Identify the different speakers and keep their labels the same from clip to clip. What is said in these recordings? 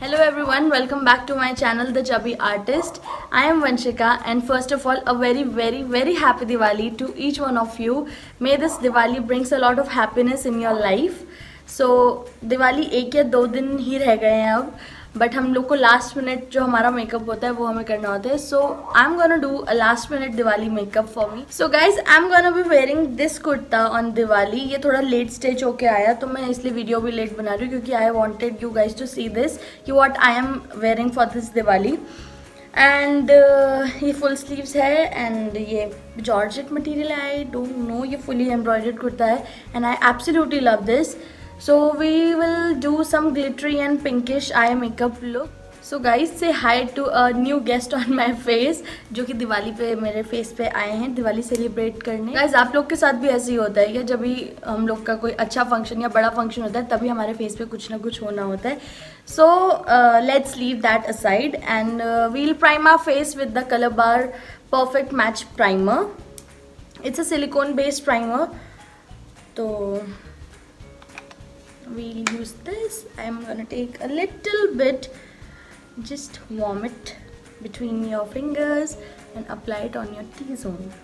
Speaker 1: Hello everyone, welcome back to my channel The Chubby Artist. I am Vanshika and first of all a very happy Diwali to each one of you. May this Diwali brings a lot of happiness in your life. So Diwali एक या दो दिन ही रह गए हैं अब, but हम लोग को लास्ट मिनट जो हमारा मेकअप होता है वो हमें करना होता है. So I am gonna do a last minute Diwali makeup for me. So guys I am gonna be wearing this kurta on Diwali. ये थोड़ा लेट स्टेज होके आया तो मैं इसलिए वीडियो भी लेट बना रही हूँ क्योंकि I wanted you guys to see this कि what I am wearing for this Diwali. And ये फुल स्लीव्स है एंड ये जॉर्जेट मटेरियल है. आई डोंट नो, ये फुली एम्ब्रॉयडर्ड कुर्ता है and I absolutely love this. So we will do some glittery and pinkish eye makeup look. So guys, say hi to a new guest on my face जो कि दिवाली पे मेरे face पे आए हैं Diwali celebrate करने. Guys, आप लोग के साथ भी ऐसे ही होता है क्या? जब भी हम लोग का कोई अच्छा फंक्शन या बड़ा फंक्शन होता है तभी हमारे फेस पे कुछ ना कुछ होना होता है. So let's leave that aside and we'll prime our face with the Color Bar Perfect Match Primer. It's a silicone based primer. तो we'll use this. I'm gonna take a little bit, just warm it between your fingers and apply it on your T-zone.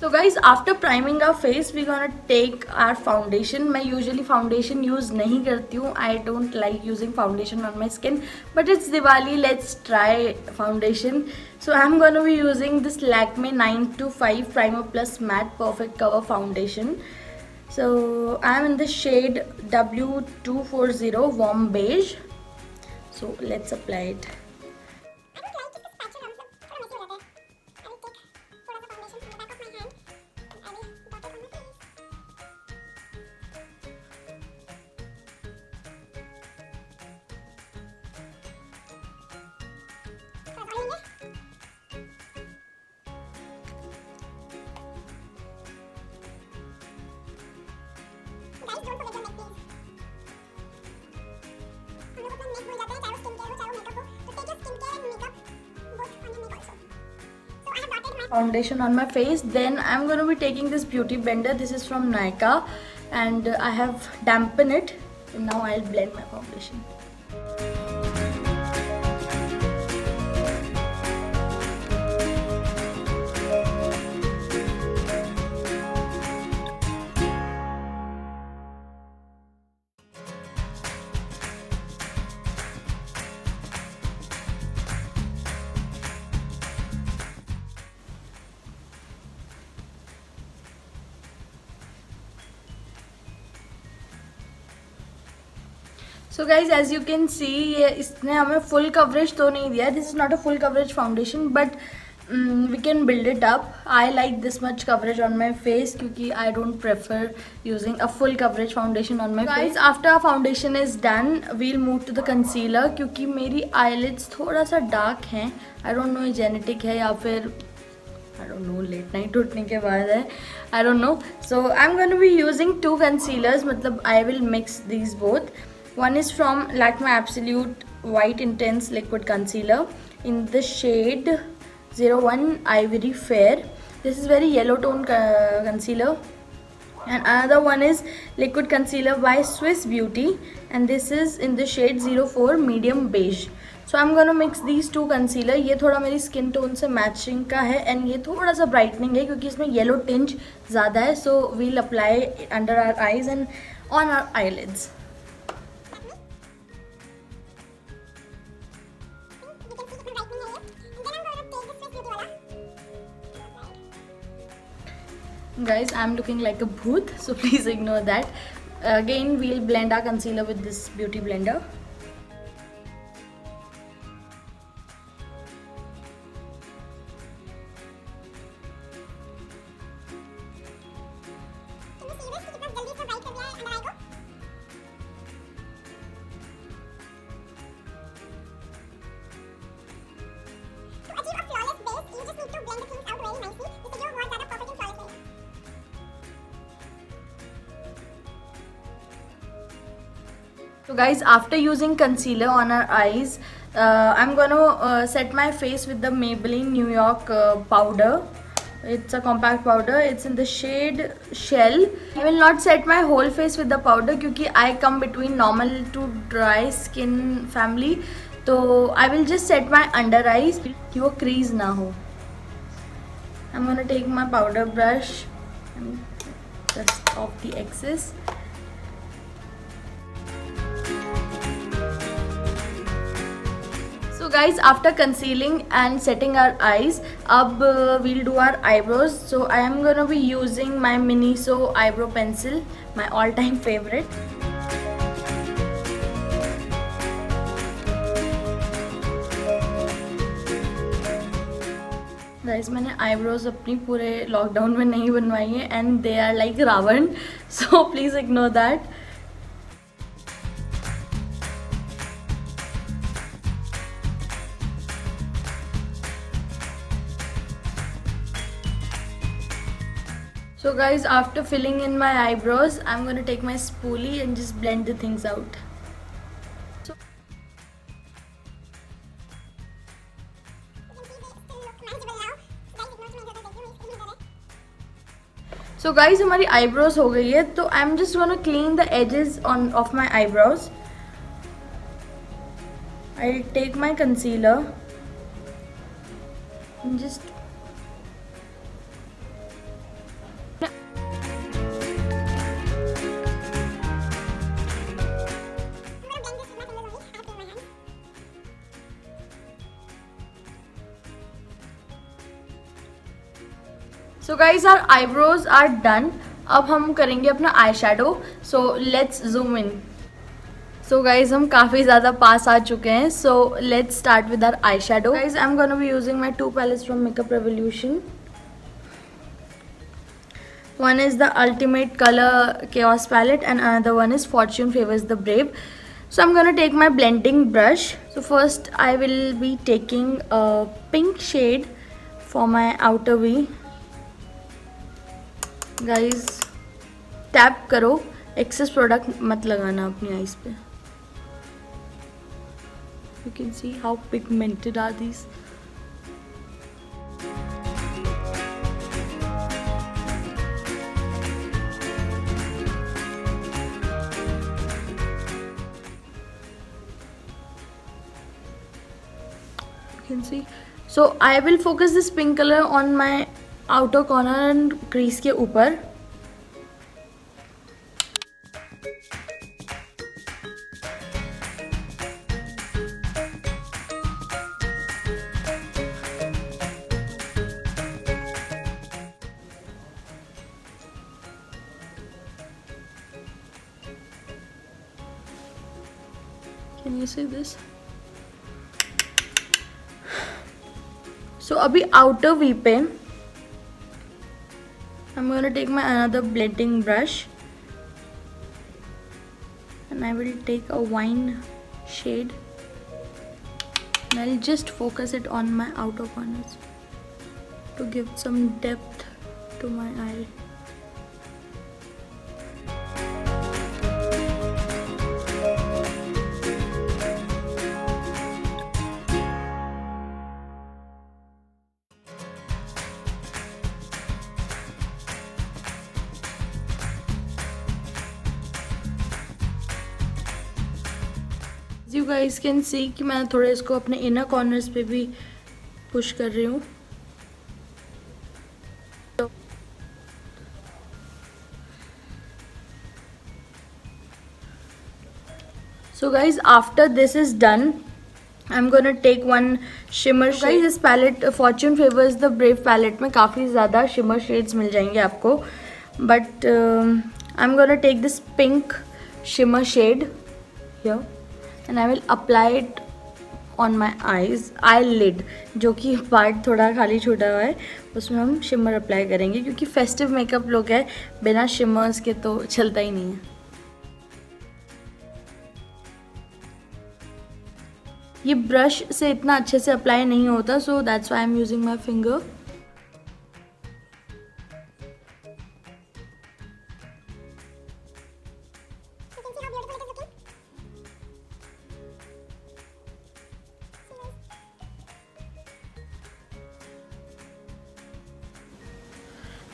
Speaker 1: So guys, after priming our face, we're gonna take our foundation. मैं usually foundation use नहीं करती हूँ. I don't like using foundation on my skin, but it's Diwali. Let's try foundation. So I'm gonna be using this Lakme 925 Primer Plus Matte Perfect Cover Foundation. So I'm in the shade W240 Warm Beige. So let's apply it. Foundation on my face. Then I'm going to be taking this beauty blender. This is from Nykaa and I have dampened it and now I'll blend my foundation. So guys, as you can see, ये इसने हमें full coverage तो नहीं दिया. This is not a full coverage foundation, but we can build it up. I like this much coverage on my face क्योंकि I don't prefer using a full coverage foundation on my face. Guys, after our foundation is done, we'll move to the concealer क्योंकि मेरी eyelids थोड़ा सा dark हैं. I don't know ये genetic है या फिर I don't know late night उठने के बाद है. I don't know. So I'm going to be using two concealers. मतलब I will mix these both. One is from Lakme Absolute White Intense Liquid Concealer in the shade 01 Ivory Fair. This is very yellow tone concealer. And another one is Liquid Concealer by Swiss Beauty and this is in the shade 04 Medium Beige. So I'm gonna mix these two concealer. ये थोड़ा मेरी skin tone से matching का है and ये थोड़ा सा brightening है क्योंकि इसमें yellow tinge ज़्यादा है. So we'll apply it under our eyes and on our eyelids. Guys, I'm looking like a bhoot, so please ignore that. Again, we'll blend our concealer with this beauty blender. So guys, after using concealer on our eyes, I'm gonna set my face with the Maybelline New York powder. It's a compact powder. It's in the shade Shell. I will not set my whole face with the powder because I come between normal to dry skin family. So I will just set my under eyes कि वो crease ना हो. I'm gonna take my powder brush and dust off the excess. So guys, after concealing and setting our eyes, we'll do our eyebrows. So I am gonna be using my Miniso eyebrow pencil, my all-time favorite. Guys मैंने eyebrows अपनी पूरे lockdown में नहीं बनवाई है and they are like Ravan, so please ignore that. So guys, after filling in my eyebrows, I'm going to take my spoolie and just blend the things out. So guys, हमारी eyebrows हो गई है, तो I'm just going to clean the edges of my eyebrows. I'll take my concealer and just So guys, our eyebrows are done. अब हम करेंगे अपना eyeshadow. So let's zoom in. So guys हम काफ़ी ज़्यादा पास आ चुके हैं. So let's start with our eyeshadow. Guys I am gonna be using my 2 palettes from makeup revolution. One is the Ultimate Color Chaos palette and another one is Fortune Favors the Brave. So I'm gonna take my blending brush. So first I will be taking a pink shade for my outer V. Guys tap करो, excess product मत लगाना अपनी eyes पे. You can see how pigmented are these. You can see. So I will focus this pink color on my outer corner and crease के ऊपर. Can you see this? So अभी outer we पे I'm going to take my another blending brush and I will take a wine shade and I'll just focus it on my outer corners to give some depth to my eye. You guys can see कि मैं थोड़े इसको अपने inner corners पे भी push कर रही हूँ. So guys, after this is done, I'm gonna take one shimmer shade. Guys, इस palette Fortune Favors the Brave palette में काफ़ी ज़्यादा shimmer shades मिल जाएंगे आपको, but I'm gonna take this pink shimmer shade here. And I will apply it on my eyes, eyelid, जो कि part थोड़ा खाली छूटा हुआ है उसमें हम शिमर अप्लाई करेंगे क्योंकि फेस्टिव मेकअप लुक है, बिना शिमर्स के तो चलता ही नहीं है. ये ब्रश से इतना अच्छे से अप्लाई नहीं होता, so that's why I am using my finger.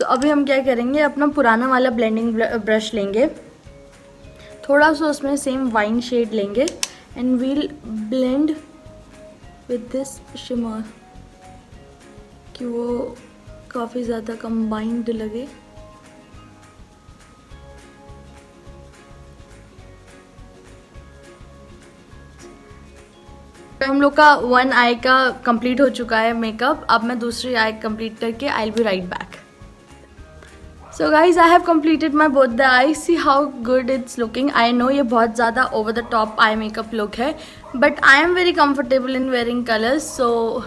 Speaker 1: तो अभी हम क्या करेंगे, अपना पुराना वाला ब्लेंडिंग ब्रश लेंगे, थोड़ा सा उसमें सेम वाइन शेड लेंगे and we'll blend with this shimmer कि वो काफ़ी ज़्यादा कंबाइंड लगे। हम लोग का वन आई का कंप्लीट हो चुका है मेकअप। अब मैं दूसरी आई कंप्लीट करके I will be right back. So guys I have completed my both the eye. See how good it's looking. I know ये बहुत ज़्यादा over the top eye makeup look है, but I am very comfortable in wearing colours, so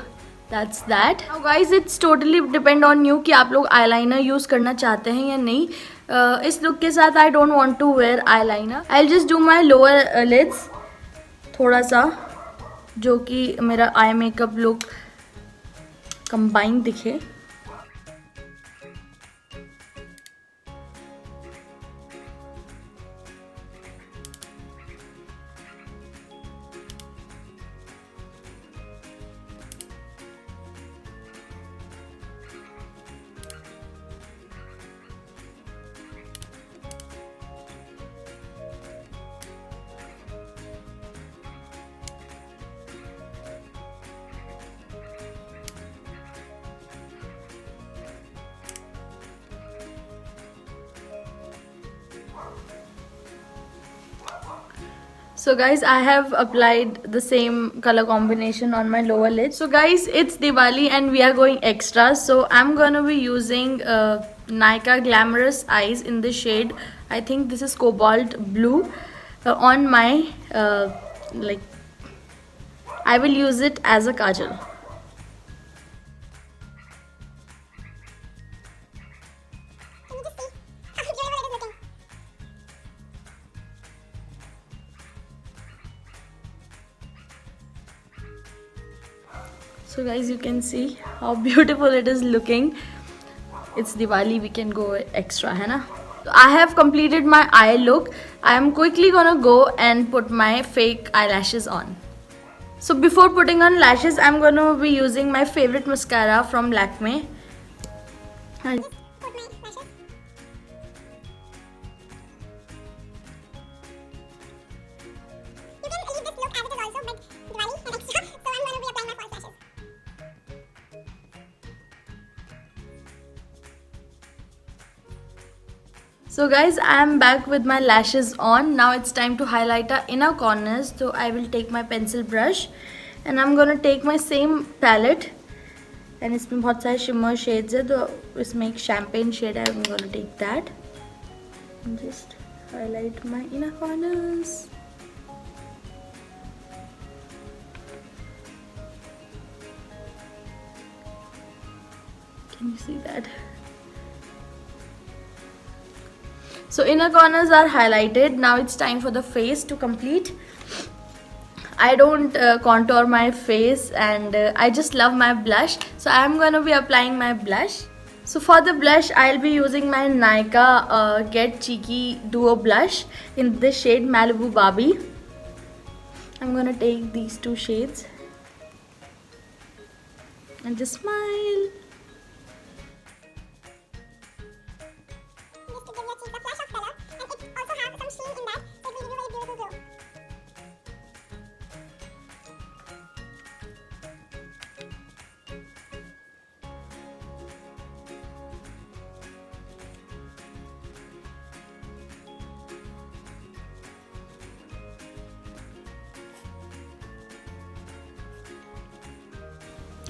Speaker 1: that's that. Now guys it's totally depend on you कि आप लोग eye liner use करना चाहते हैं या नहीं। इस लुक के साथ I don't want to wear eyeliner. I will just do my lower lids थोड़ा सा, जो कि मेरा आई मेकअप लुक कंबाइन दिखे। So guys, I have applied the same color combination on my lower lid. So guys, it's Diwali and we are going extra. So I'm gonna be using Nykaa Glamorous Eyes in the shade, I think this is Cobalt Blue, on my I will use it as a kajal. So guys, you can see how beautiful it is looking. It's Diwali, we can go extra, है ना? So I have completed my eye look. I am quickly gonna go and put my fake eyelashes on. So before putting on lashes, I'm gonna be using my favorite mascara from Lakme. So guys, I am back with my lashes on. Now it's time to highlight our inner corners. So I will take my pencil brush and I'm gonna take my same palette, and इसमें बहुत सारे shimmer shades है, तो इसमें एक champagne shade है, I'm gonna take that and just highlight my inner corners. Can you see that? So inner corners are highlighted. Now it's time for the face to complete. I don't contour my face, and I just love my blush. So I'm gonna be applying my blush. So for the blush, I'll be using my Nykaa Get Cheeky Duo Blush in the shade Malibu Barbie. I'm gonna take these two shades and just smile.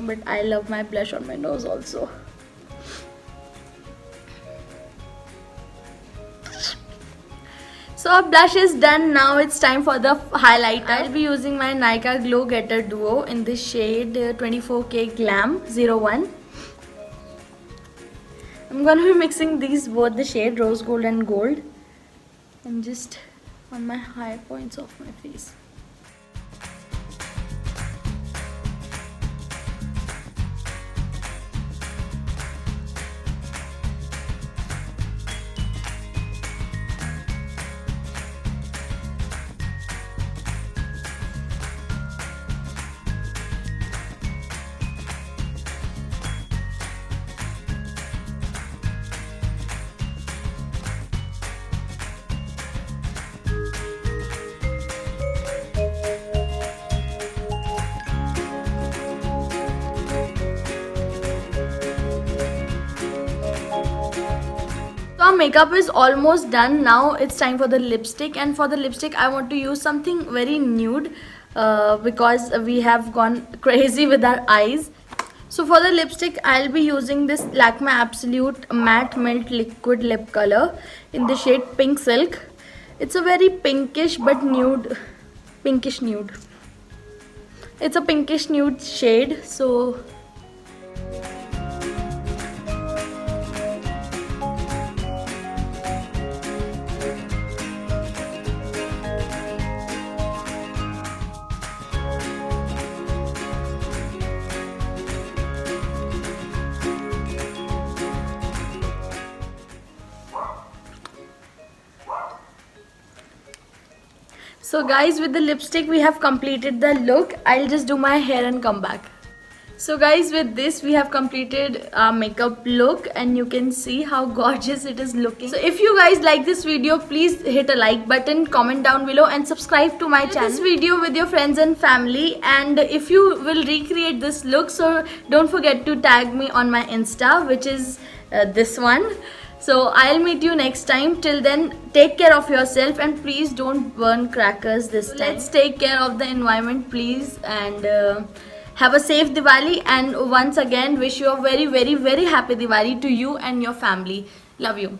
Speaker 1: But I love my blush on my nose also. So our blush is done. Now it's time for the highlighter. I'll be using my Nykaa Glow Getter Duo in the shade 24K Glam 01. I'm gonna be mixing these both, the shade Rose Gold and Gold, and just on my high points of my face. our makeup is almost done. Now it's time for the lipstick, and for the lipstick I want to use something very nude because we have gone crazy with our eyes. So for the lipstick I'll be using this Lakme Absolute Matte Melt Liquid Lip Color in the shade Pink Silk. It's a very pinkish but nude, pinkish nude. It's a pinkish nude shade. So guys, with the lipstick we have completed the look. I'll just do my hair and come back. So guys, with this we have completed our makeup look, and you can see how gorgeous it is looking. So if you guys like this video, please hit a like button, comment down below and subscribe to my channel. This video with your friends and family, and if you will recreate this look, so don't forget to tag me on my Insta, which is this one. So I'll meet you next time. Till then, take care of yourself and please don't burn crackers this time. Let's take care of the environment, please, and have a safe Diwali. And once again, wish you a very, very, very happy Diwali to you and your family. Love you.